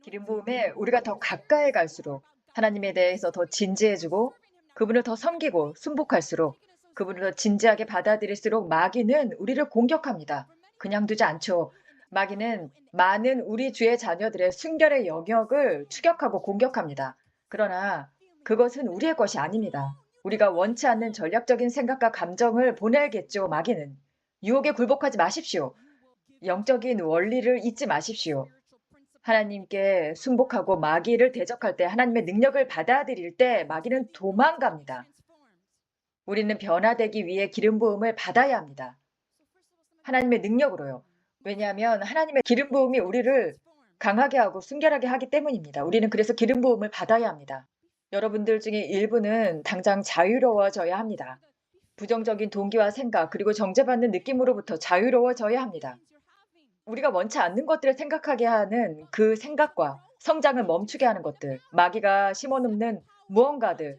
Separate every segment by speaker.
Speaker 1: 기름 부음에 우리가 더 가까이 갈수록 하나님에 대해서 더 진지해지고 그분을 더 섬기고 순복할수록 그분을 더 진지하게 받아들일수록 마귀는 우리를 공격합니다. 그냥 두지 않죠. 마귀는 많은 우리 주의 자녀들의 순결의 영역을 추격하고 공격합니다. 그러나 그것은 우리의 것이 아닙니다. 우리가 원치 않는 전략적인 생각과 감정을 보내겠죠, 마귀는. 유혹에 굴복하지 마십시오. 영적인 원리를 잊지 마십시오. 하나님께 순복하고 마귀를 대적할 때 하나님의 능력을 받아들일 때 마귀는 도망갑니다. 우리는 변화되기 위해 기름 부음을 받아야 합니다. 하나님의 능력으로요. 왜냐하면 하나님의 기름 부음이 우리를 강하게 하고 순결하게 하기 때문입니다. 우리는 그래서 기름 부음을 받아야 합니다. 여러분들 중에 일부는 당장 자유로워져야 합니다. 부정적인 동기와 생각 그리고 정죄받는 느낌으로부터 자유로워져야 합니다. 우리가 원치 않는 것들을 생각하게 하는 그 생각과 성장을 멈추게 하는 것들, 마귀가 심어놓는 무언가들,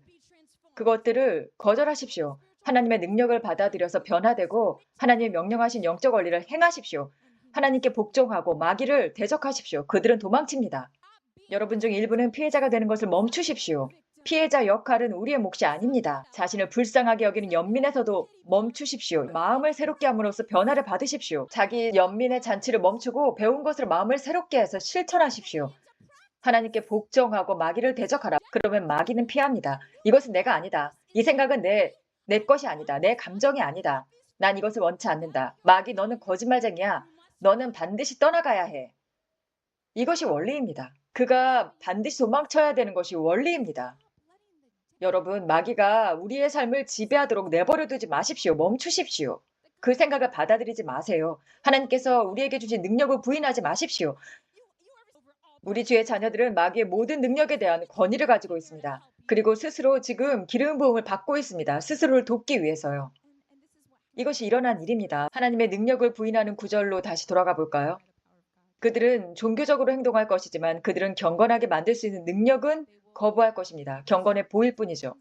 Speaker 1: 그것들을 거절하십시오. 하나님의 능력을 받아들여서 변화되고 하나님의 명령하신 영적 원리를 행하십시오. 하나님께 복종하고 마귀를 대적하십시오. 그들은 도망칩니다. 여러분 중 일부는 피해자가 되는 것을 멈추십시오. 피해자 역할은 우리의 몫이 아닙니다. 자신을 불쌍하게 여기는 연민에서도 멈추십시오. 마음을 새롭게 함으로써 변화를 받으십시오. 자기 연민의 잔치를 멈추고 배운 것을 마음을 새롭게 해서 실천하십시오. 하나님께 복종하고 마귀를 대적하라. 그러면 마귀는 피합니다. 이것은 내가 아니다. 이 생각은 내 것이 아니다. 내 감정이 아니다. 난 이것을 원치 않는다. 마귀 너는 거짓말쟁이야. 너는 반드시 떠나가야 해. 이것이 원리입니다. 그가 반드시 도망쳐야 되는 것이 원리입니다. 여러분, 마귀가 우리의 삶을 지배하도록 내버려 두지 마십시오. 멈추십시오. 그 생각을 받아들이지 마세요. 하나님께서 우리에게 주신 능력을 부인하지 마십시오. 우리 주의 자녀들은 마귀의 모든 능력에 대한 권위를 가지고 있습니다. 그리고 스스로 지금 기름 부음을 받고 있습니다. 스스로를 돕기 위해서요. 이것이 일어난 일입니다. 하나님의 능력을 부인하는 구절로 다시 돌아가 볼까요? 그들은 종교적으로 행동할 것이지만 그들은 경건하게 만들 수 있는 능력은 거부할 것입니다. 경건해 보일 뿐이죠.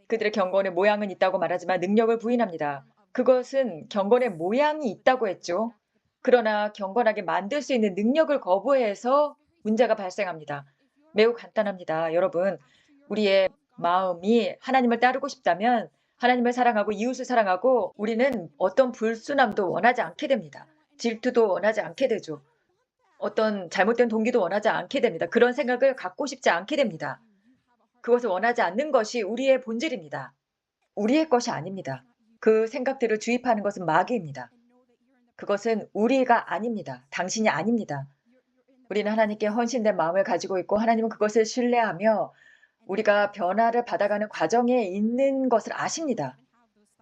Speaker 1: 그들의 경건의 모양은 있다고 말하지만 능력을 부인합니다. 그것은 경건의 모양이 있다고 했죠. 그러나 경건하게 만들 수 있는 능력을 거부해서 문제가 발생합니다. 매우 간단합니다. 여러분, 우리의 마음이 하나님을 따르고 싶다면 하나님을 사랑하고 이웃을 사랑하고 우리는 어떤 불순함도 원하지 않게 됩니다. 질투도 원하지 않게 되죠. 어떤 잘못된 동기도 원하지 않게 됩니다. 그런 생각을 갖고 싶지 않게 됩니다. 그것을 원하지 않는 것이 우리의 본질입니다. 우리의 것이 아닙니다. 그 생각들을 주입하는 것은 마귀입니다. 그것은 우리가 아닙니다. 당신이 아닙니다. 우리는 하나님께 헌신된 마음을 가지고 있고 하나님은 그것을 신뢰하며 우리가 변화를 받아가는 과정에 있는 것을 아십니다.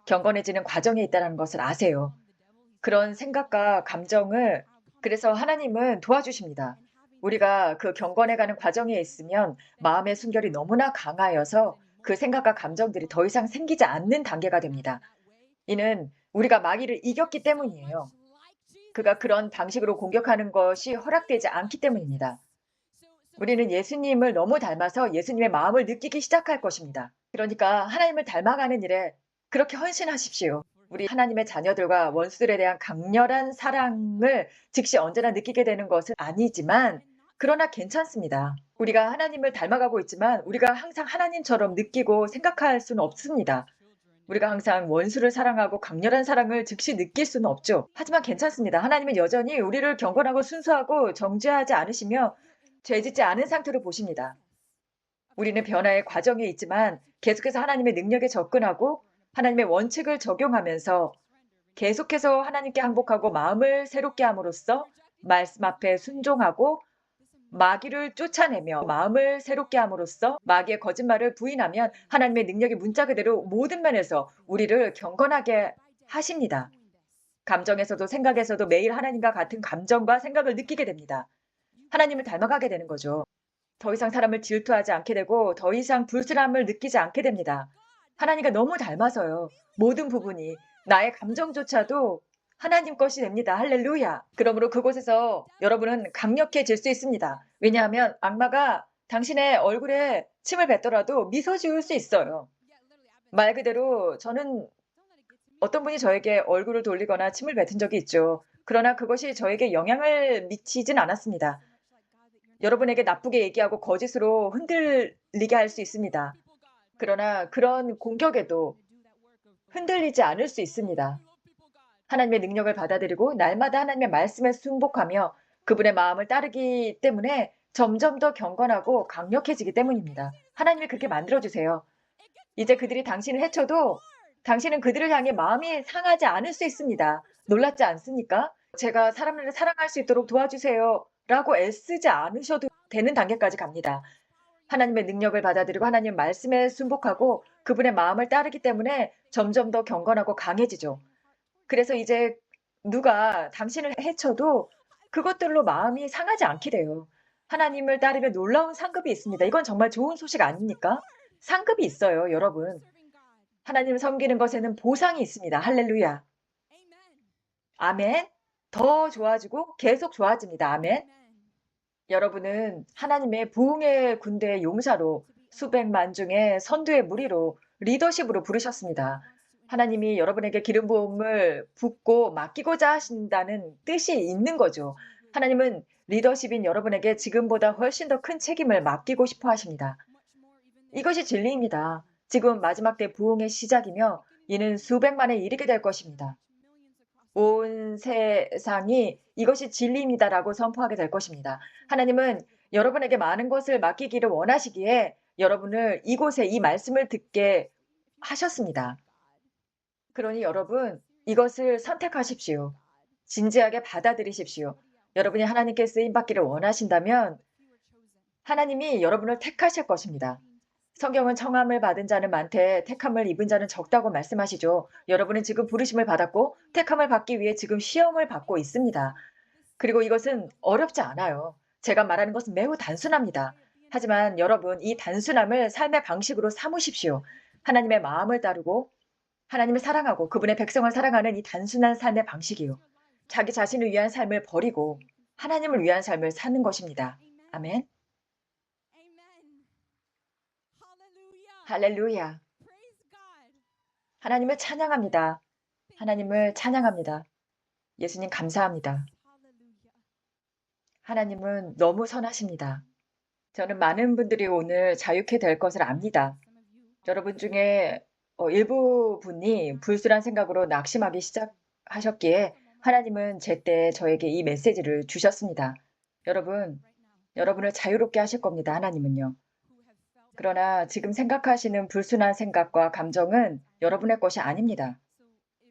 Speaker 1: 경건해지는 과정에 있다는 것을 아세요. 그런 생각과 감정을 그래서 하나님은 도와주십니다. 우리가 그 경건해가는 과정에 있으면 마음의 순결이 너무나 강하여서 그 생각과 감정들이 더 이상 생기지 않는 단계가 됩니다. 이는 우리가 마귀를 이겼기 때문이에요. 그가 그런 방식으로 공격하는 것이 허락되지 않기 때문입니다. 우리는 예수님을 너무 닮아서 예수님의 마음을 느끼기 시작할 것입니다. 그러니까 하나님을 닮아가는 일에 그렇게 헌신하십시오. 우리 하나님의 자녀들과 원수들에 대한 강렬한 사랑을 즉시 언제나 느끼게 되는 것은 아니지만 그러나 괜찮습니다. 우리가 하나님을 닮아가고 있지만 우리가 항상 하나님처럼 느끼고 생각할 수는 없습니다. 우리가 항상 원수를 사랑하고 강렬한 사랑을 즉시 느낄 수는 없죠. 하지만 괜찮습니다. 하나님은 여전히 우리를 경건하고 순수하고 정죄하지 않으시며 죄짓지 않은 상태로 보십니다. 우리는 변화의 과정에 있지만 계속해서 하나님의 능력에 접근하고 하나님의 원칙을 적용하면서 계속해서 하나님께 항복하고 마음을 새롭게 함으로써 말씀 앞에 순종하고 마귀를 쫓아내며 마음을 새롭게 함으로써 마귀의 거짓말을 부인하면 하나님의 능력이 문자 그대로 모든 면에서 우리를 경건하게 하십니다. 감정에서도 생각에서도 매일 하나님과 같은 감정과 생각을 느끼게 됩니다. 하나님을 닮아가게 되는 거죠. 더 이상 사람을 질투하지 않게 되고 더 이상 불순함을 느끼지 않게 됩니다. 하나님과 너무 닮아서요. 모든 부분이 나의 감정조차도 하나님 것이 됩니다. 할렐루야. 그러므로 그곳에서 여러분은 강력해질 수 있습니다. 왜냐하면 악마가 당신의 얼굴에 침을 뱉더라도 미소 지을 수 있어요. 말 그대로 저는 어떤 분이 저에게 얼굴을 돌리거나 침을 뱉은 적이 있죠. 그러나 그것이 저에게 영향을 미치진 않았습니다. 여러분에게 나쁘게 얘기하고 거짓으로 흔들리게 할 수 있습니다. 그러나 그런 공격에도 흔들리지 않을 수 있습니다. 하나님의 능력을 받아들이고 날마다 하나님의 말씀에 순복하며 그분의 마음을 따르기 때문에 점점 더 경건하고 강력해지기 때문입니다. 하나님이 그렇게 만들어 주세요. 이제 그들이 당신을 해쳐도 당신은 그들을 향해 마음이 상하지 않을 수 있습니다. 놀랍지 않습니까? 제가 사람들을 사랑할 수 있도록 도와주세요. 라고 애쓰지 않으셔도 되는 단계까지 갑니다. 하나님의 능력을 받아들이고 하나님 말씀에 순복하고 그분의 마음을 따르기 때문에 점점 더 경건하고 강해지죠. 그래서 이제 누가 당신을 해쳐도 그것들로 마음이 상하지 않게 돼요. 하나님을 따르면 놀라운 상급이 있습니다. 이건 정말 좋은 소식 아닙니까? 상급이 있어요, 여러분. 하나님을 섬기는 것에는 보상이 있습니다. 할렐루야. 아멘. 더 좋아지고 계속 좋아집니다. 아멘. 여러분은 하나님의 부흥의 군대의 용사로 수백만 중에 선두의 무리로 리더십으로 부르셨습니다. 하나님이 여러분에게 기름 부음을 붓고 맡기고자 하신다는 뜻이 있는 거죠. 하나님은 리더십인 여러분에게 지금보다 훨씬 더 큰 책임을 맡기고 싶어 하십니다. 이것이 진리입니다. 지금 마지막 때 부흥의 시작이며 이는 수백만에 이르게 될 것입니다. 온 세상이 이것이 진리입니다라고 선포하게 될 것입니다. 하나님은 여러분에게 많은 것을 맡기기를 원하시기에 여러분을 이곳에 이 말씀을 듣게 하셨습니다. 그러니 여러분 이것을 선택하십시오. 진지하게 받아들이십시오. 여러분이 하나님께 쓰임 받기를 원하신다면 하나님이 여러분을 택하실 것입니다. 성경은 청함을 받은 자는 많되 택함을 입은 자는 적다고 말씀하시죠. 여러분은 지금 부르심을 받았고 택함을 받기 위해 지금 시험을 받고 있습니다. 그리고 이것은 어렵지 않아요. 제가 말하는 것은 매우 단순합니다. 하지만 여러분 이 단순함을 삶의 방식으로 삼으십시오. 하나님의 마음을 따르고 하나님을 사랑하고 그분의 백성을 사랑하는 이 단순한 삶의 방식이요. 자기 자신을 위한 삶을 버리고 하나님을 위한 삶을 사는 것입니다. 아멘. 할렐루야. 하나님을 찬양합니다. 하나님을 찬양합니다. 예수님 감사합니다. 하나님은 너무 선하십니다. 저는 많은 분들이 오늘 자유케 될 것을 압니다. 여러분 중에 일부 분이 불순한 생각으로 낙심하기 시작하셨기에 하나님은 제때 저에게 이 메시지를 주셨습니다. 여러분, 여러분을 자유롭게 하실 겁니다. 하나님은요. 그러나 지금 생각하시는 불순한 생각과 감정은 여러분의 것이 아닙니다.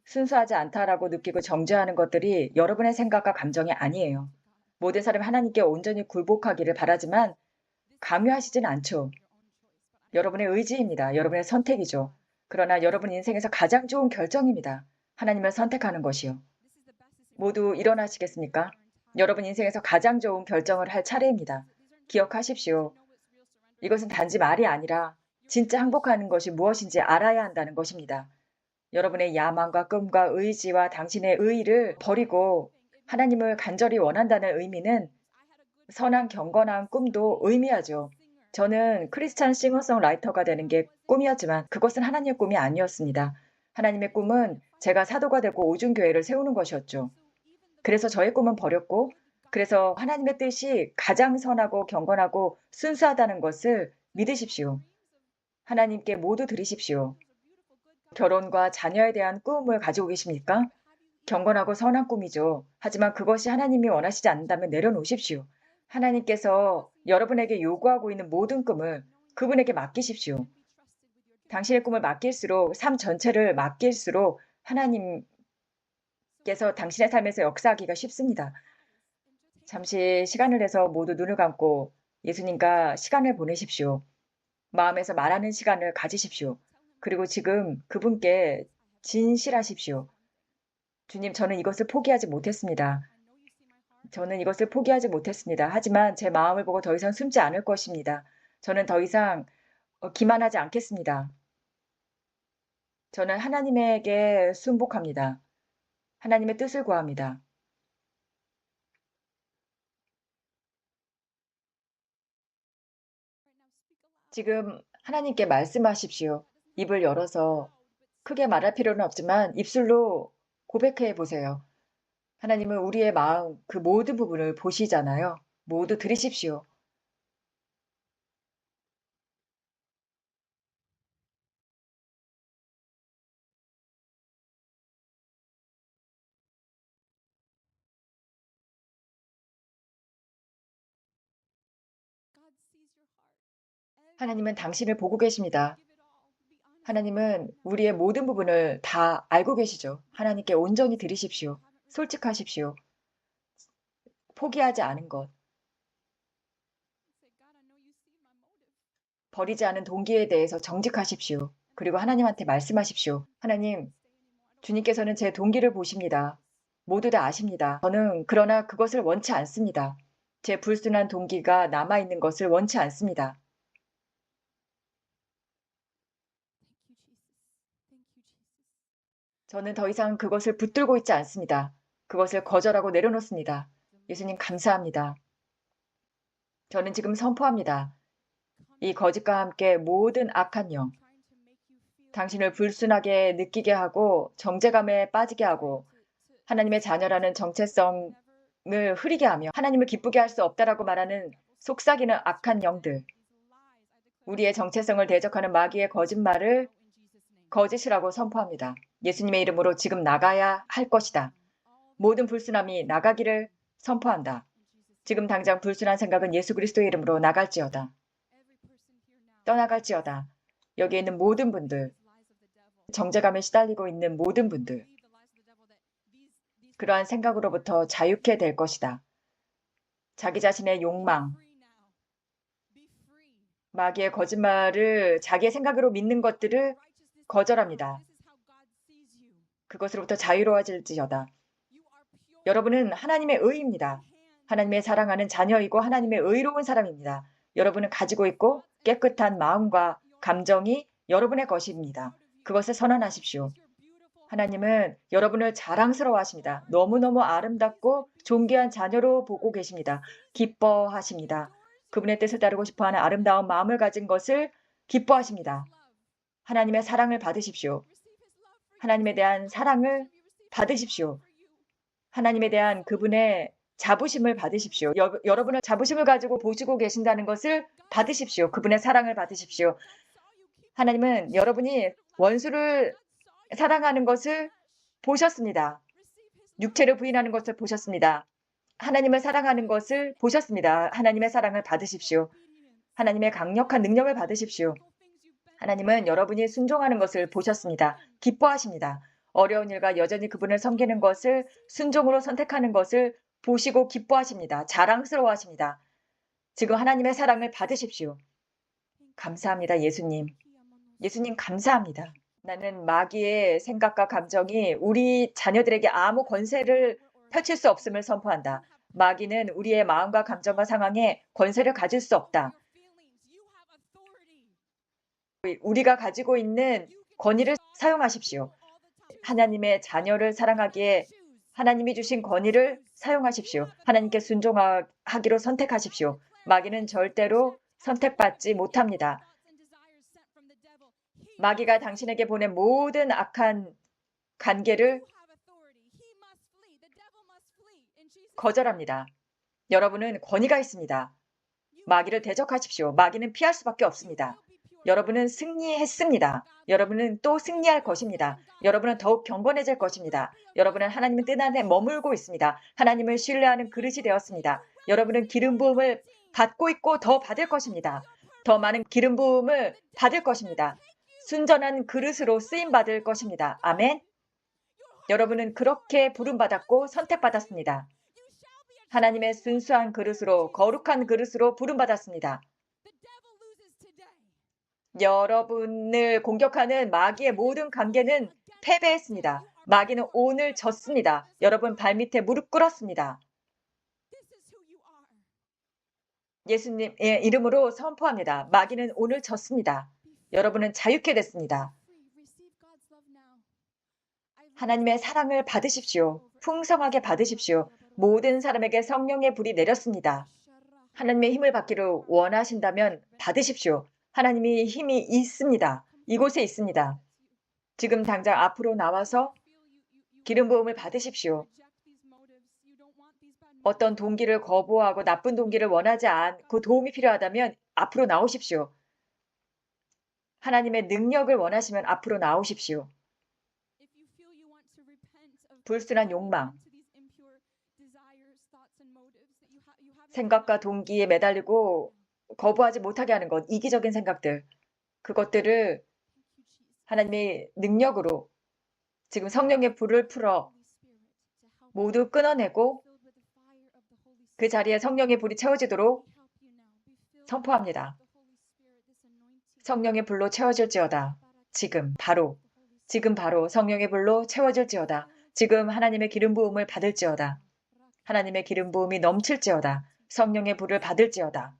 Speaker 1: 순수하지 않다라고 느끼고 정죄하는 것들이 여러분의 생각과 감정이 아니에요. 모든 사람이 하나님께 온전히 굴복하기를 바라지만 강요하시진 않죠. 여러분의 의지입니다. 여러분의 선택이죠. 그러나 여러분 인생에서 가장 좋은 결정입니다. 하나님을 선택하는 것이요. 모두 일어나시겠습니까? 여러분 인생에서 가장 좋은 결정을 할 차례입니다. 기억하십시오. 이것은 단지 말이 아니라 진짜 행복하는 것이 무엇인지 알아야 한다는 것입니다. 여러분의 야망과 꿈과 의지와 당신의 의의를 버리고 하나님을 간절히 원한다는 의미는 선한 경건한 꿈도 의미하죠. 저는 크리스찬 싱어송라이터가 되는 게 꿈이었지만 그것은 하나님의 꿈이 아니었습니다. 하나님의 꿈은 제가 사도가 되고 오중교회를 세우는 것이었죠. 그래서 저의 꿈은 버렸고 그래서 하나님의 뜻이 가장 선하고 경건하고 순수하다는 것을 믿으십시오. 하나님께 모두 드리십시오. 결혼과 자녀에 대한 꿈을 가지고 계십니까? 경건하고 선한 꿈이죠. 하지만 그것이 하나님이 원하시지 않는다면 내려놓으십시오. 하나님께서 여러분에게 요구하고 있는 모든 꿈을 그분에게 맡기십시오. 당신의 꿈을 맡길수록 삶 전체를 맡길수록 하나님께서 당신의 삶에서 역사하기가 쉽습니다. 잠시 시간을 내서 모두 눈을 감고 예수님과 시간을 보내십시오. 마음에서 말하는 시간을 가지십시오. 그리고 지금 그분께 진실하십시오. 주님, 저는 이것을 포기하지 못했습니다. 저는 이것을 포기하지 못했습니다. 하지만 제 마음을 보고 더 이상 숨지 않을 것입니다. 저는 더 이상 기만하지 않겠습니다. 저는 하나님에게 순복합니다. 하나님의 뜻을 구합니다. 지금 하나님께 말씀하십시오. 입을 열어서 크게 말할 필요는 없지만 입술로 고백해 보세요. 하나님은 우리의 마음 그 모든 부분을 보시잖아요. 모두 들으십시오. 하나님은 당신을 보고 계십니다. 하나님은 우리의 모든 부분을 다 알고 계시죠. 하나님께 온전히 드리십시오. 솔직하십시오. 포기하지 않은 것, 버리지 않은 동기에 대해서 정직하십시오. 그리고 하나님한테 말씀하십시오. 하나님, 주님께서는 제 동기를 보십니다. 모두 다 아십니다. 저는 그러나 그것을 원치 않습니다. 제 불순한 동기가 남아있는 것을 원치 않습니다. 저는 더 이상 그것을 붙들고 있지 않습니다. 그것을 거절하고 내려놓습니다. 예수님 감사합니다. 저는 지금 선포합니다. 이 거짓과 함께 모든 악한 영, 당신을 불순하게 느끼게 하고 정죄감에 빠지게 하고 하나님의 자녀라는 정체성을 흐리게 하며 하나님을 기쁘게 할 수 없다라고 말하는 속삭이는 악한 영들, 우리의 정체성을 대적하는 마귀의 거짓말을 거짓이라고 선포합니다. 예수님의 이름으로 지금 나가야 할 것이다. 모든 불순함이 나가기를 선포한다. 지금 당장 불순한 생각은 예수 그리스도의 이름으로 나갈지어다. 떠나갈지어다. 여기에 있는 모든 분들, 정죄감에 시달리고 있는 모든 분들, 그러한 생각으로부터 자유케 될 것이다. 자기 자신의 욕망, 마귀의 거짓말을 자기의 생각으로 믿는 것들을 거절합니다. 그것으로부터 자유로워질지어다. 여러분은 하나님의 의입니다. 하나님의 사랑하는 자녀이고 하나님의 의로운 사람입니다. 여러분은 가지고 있고 깨끗한 마음과 감정이 여러분의 것입니다. 그것을 선언하십시오. 하나님은 여러분을 자랑스러워하십니다. 너무너무 아름답고 존귀한 자녀로 보고 계십니다. 기뻐하십니다. 그분의 뜻을 따르고 싶어하는 아름다운 마음을 가진 것을 기뻐하십니다. 하나님의 사랑을 받으십시오. 하나님에 대한 사랑을 받으십시오. 하나님에 대한 그분의 자부심을 받으십시오. 여러분은 자부심을 가지고 보시고 계신다는 것을 받으십시오. 그분의 사랑을 받으십시오. 하나님은 여러분이 원수를 사랑하는 것을 보셨습니다. 육체를 부인하는 것을 보셨습니다. 하나님을 사랑하는 것을 보셨습니다. 하나님의 사랑을 받으십시오. 하나님의 강력한 능력을 받으십시오. 하나님은 여러분이 순종하는 것을 보셨습니다. 기뻐하십니다. 어려운 일과 여전히 그분을 섬기는 것을 순종으로 선택하는 것을 보시고 기뻐하십니다. 자랑스러워하십니다. 지금 하나님의 사랑을 받으십시오. 감사합니다, 예수님. 예수님 감사합니다. 나는 마귀의 생각과 감정이 우리 자녀들에게 아무 권세를 펼칠 수 없음을 선포한다. 마귀는 우리의 마음과 감정과 상황에 권세를 가질 수 없다. 우리가 가지고 있는 권위를 사용하십시오. 하나님의 자녀를 사랑하기에 하나님이 주신 권위를 사용하십시오. 하나님께 순종하기로 선택하십시오. 마귀는 절대로 선택받지 못합니다. 마귀가 당신에게 보낸 모든 악한 관계를 거절합니다. 여러분은 권위가 있습니다. 마귀를 대적하십시오. 마귀는 피할 수밖에 없습니다. 여러분은 승리했습니다. 여러분은 또 승리할 것입니다. 여러분은 더욱 경건해질 것입니다. 여러분은 하나님의 뜻 안에 머물고 있습니다. 하나님을 신뢰하는 그릇이 되었습니다. 여러분은 기름 부음을 받고 있고 더 받을 것입니다. 더 많은 기름 부음을 받을 것입니다. 순전한 그릇으로 쓰임 받을 것입니다. 아멘. 여러분은 그렇게 부름받았고 선택받았습니다. 하나님의 순수한 그릇으로 거룩한 그릇으로 부름받았습니다. 여러분을 공격하는 마귀의 모든 관계는 패배했습니다. 마귀는 오늘 졌습니다. 여러분 발밑에 무릎 꿇었습니다. 예수님의 이름으로 선포합니다. 마귀는 오늘 졌습니다. 여러분은 자유케 됐습니다. 하나님의 사랑을 받으십시오. 풍성하게 받으십시오. 모든 사람에게 성령의 불이 내렸습니다. 하나님의 힘을 받기를 원하신다면 받으십시오. 하나님의 힘이 있습니다. 이곳에 있습니다. 지금 당장 앞으로 나와서 기름 부음을 받으십시오. 어떤 동기를 거부하고 나쁜 동기를 원하지 않고 도움이 필요하다면 앞으로 나오십시오. 하나님의 능력을 원하시면 앞으로 나오십시오. 불순한 욕망, 생각과 동기에 매달리고 거부하지 못하게 하는 것, 이기적인 생각들, 그것들을 하나님의 능력으로 지금 성령의 불을 풀어 모두 끊어내고 그 자리에 성령의 불이 채워지도록 선포합니다. 성령의 불로 채워질지어다. 지금 바로 성령의 불로 채워질지어다. 지금 하나님의 기름 부음을 받을지어다. 하나님의 기름 부음이 넘칠지어다. 성령의 불을 받을지어다.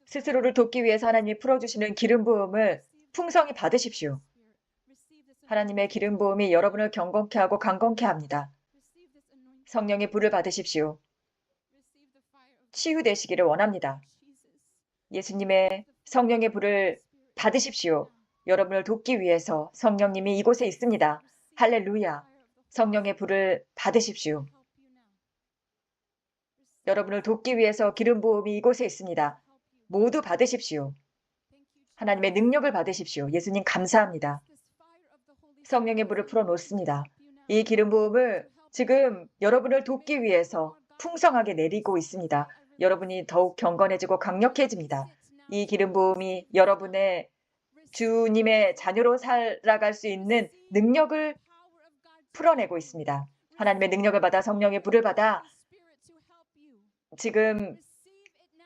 Speaker 1: 스스로를 돕기 위해서 하나님이 풀어주시는 기름 부음을 풍성히 받으십시오. 하나님의 기름 부음이 여러분을 경건케 하고 강건케 합니다. 성령의 불을 받으십시오. 치유되시기를 원합니다. 예수님의 성령의 불을 받으십시오. 여러분을 돕기 위해서 성령님이 이곳에 있습니다. 할렐루야. 성령의 불을 받으십시오. 여러분을 돕기 위해서 기름 부음이 이곳에 있습니다. 모두 받으십시오. 하나님의 능력을 받으십시오. 예수님 감사합니다. 성령의 불을 풀어놓습니다. 이 기름 부음을 지금 여러분을 돕기 위해서 풍성하게 내리고 있습니다. 여러분이 더욱 경건해지고 강력해집니다. 이 기름 부음이 여러분의 주님의 자녀로 살아갈 수 있는 능력을 풀어내고 있습니다. 하나님의 능력을 받아 성령의 불을 받아 지금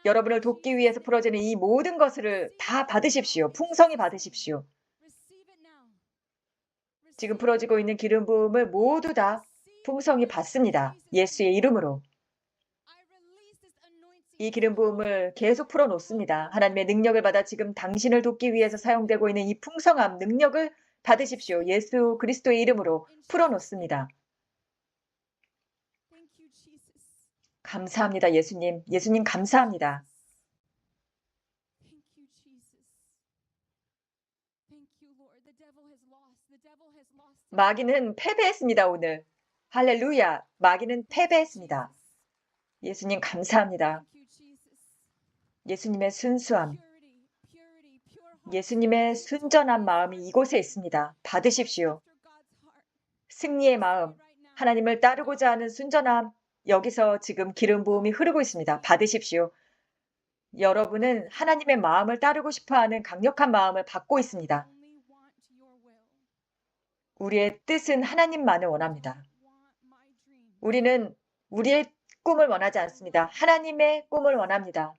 Speaker 1: 여러분을 돕기 위해서 풀어지는 이 모든 것을 다 받으십시오. 풍성히 받으십시오. 지금 풀어지고 있는 기름 부음을 모두 다 풍성히 받습니다. 예수의 이름으로. 이 기름 부음을 계속 풀어놓습니다. 하나님의 능력을 받아 지금 당신을 돕기 위해서 사용되고 있는 이 풍성함, 능력을 받으십시오. 예수 그리스도의 이름으로 풀어놓습니다. 감사합니다, 예수님. 예수님 감사합니다. 마귀는 패배했습니다, 오늘. 할렐루야. 마귀는 패배했습니다. 예수님 감사합니다. 예수님의 순수함, 예수님의 순전한 마음이 이곳에 있습니다. 받으십시오. 승리의 마음, 하나님을 따르고자 하는 순전함, 여기서 지금 기름 부음이 흐르고 있습니다. 받으십시오. 여러분은 하나님의 마음을 따르고 싶어하는 강력한 마음을 받고 있습니다. 우리의 뜻은 하나님만을 원합니다. 우리는 우리의 꿈을 원하지 않습니다. 하나님의 꿈을 원합니다.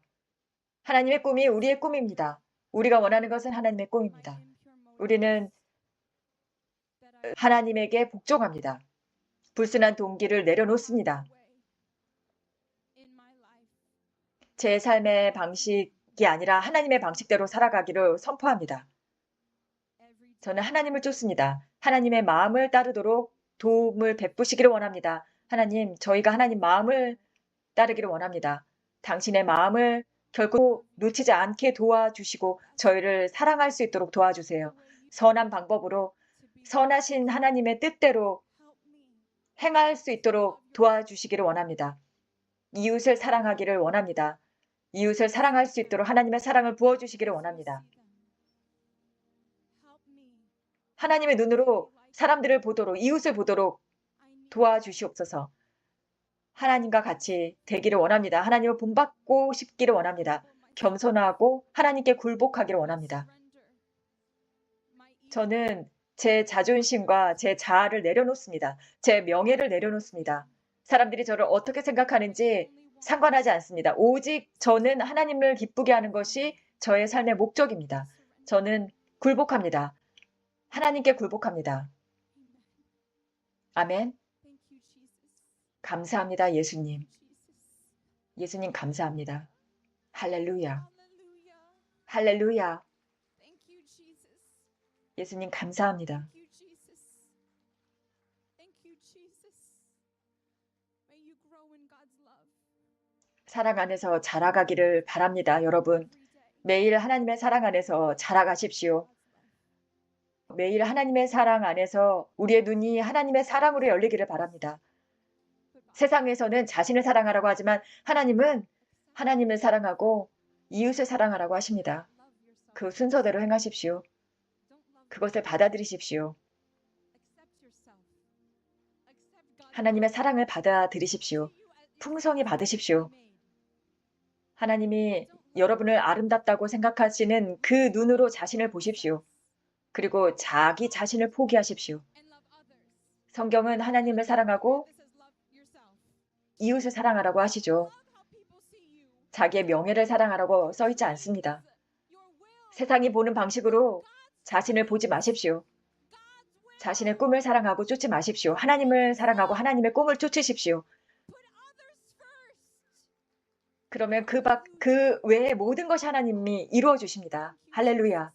Speaker 1: 하나님의 꿈이 우리의 꿈입니다. 우리가 원하는 것은 하나님의 꿈입니다. 우리는 하나님에게 복종합니다. 불순한 동기를 내려놓습니다. 제 삶의 방식이 아니라 하나님의 방식대로 살아가기를 선포합니다. 저는 하나님을 쫓습니다. 하나님의 마음을 따르도록 도움을 베푸시기를 원합니다. 하나님, 저희가 하나님 마음을 따르기를 원합니다. 당신의 마음을 결코 놓치지 않게 도와주시고 저희를 사랑할 수 있도록 도와주세요. 선한 방법으로 선하신 하나님의 뜻대로 행할 수 있도록 도와주시기를 원합니다. 이웃을 사랑하기를 원합니다. 이웃을 사랑할 수 있도록 하나님의 사랑을 부어주시기를 원합니다. 하나님의 눈으로 사람들을 보도록, 이웃을 보도록 도와주시옵소서. 하나님과 같이 되기를 원합니다. 하나님을 본받고 싶기를 원합니다. 겸손하고 하나님께 굴복하기를 원합니다. 저는 제 자존심과 제 자아를 내려놓습니다. 제 명예를 내려놓습니다. 사람들이 저를 어떻게 생각하는지 상관하지 않습니다. 오직 저는 하나님을 기쁘게 하는 것이 저의 삶의 목적입니다. 저는 굴복합니다. 하나님께 굴복합니다. 아멘. 감사합니다, 예수님. 예수님 감사합니다. 할렐루야. 할렐루야. 예수님 감사합니다. 사랑 안에서 자라가기를 바랍니다, 여러분. 매일 하나님의 사랑 안에서 자라가십시오. 매일 하나님의 사랑 안에서 우리의 눈이 하나님의 사랑으로 열리기를 바랍니다. 세상에서는 자신을 사랑하라고 하지만 하나님은 하나님을 사랑하고 이웃을 사랑하라고 하십니다. 그 순서대로 행하십시오. 그것을 받아들이십시오. 하나님의 사랑을 받아들이십시오. 풍성히 받으십시오. 하나님이 여러분을 아름답다고 생각하시는 그 눈으로 자신을 보십시오. 그리고 자기 자신을 포기하십시오. 성경은 하나님을 사랑하고 이웃을 사랑하라고 하시죠. 자기의 명예를 사랑하라고 써 있지 않습니다. 세상이 보는 방식으로 자신을 보지 마십시오. 자신의 꿈을 사랑하고 쫓지 마십시오. 하나님을 사랑하고 하나님의 꿈을 쫓으십시오. 그러면 그 외의 모든 것이 하나님이 이루어 주십니다. 할렐루야.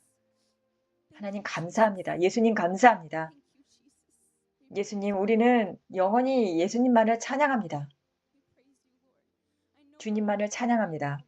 Speaker 1: 하나님 감사합니다. 예수님 감사합니다. 예수님, 우리는 영원히 예수님만을 찬양합니다. 주님만을 찬양합니다.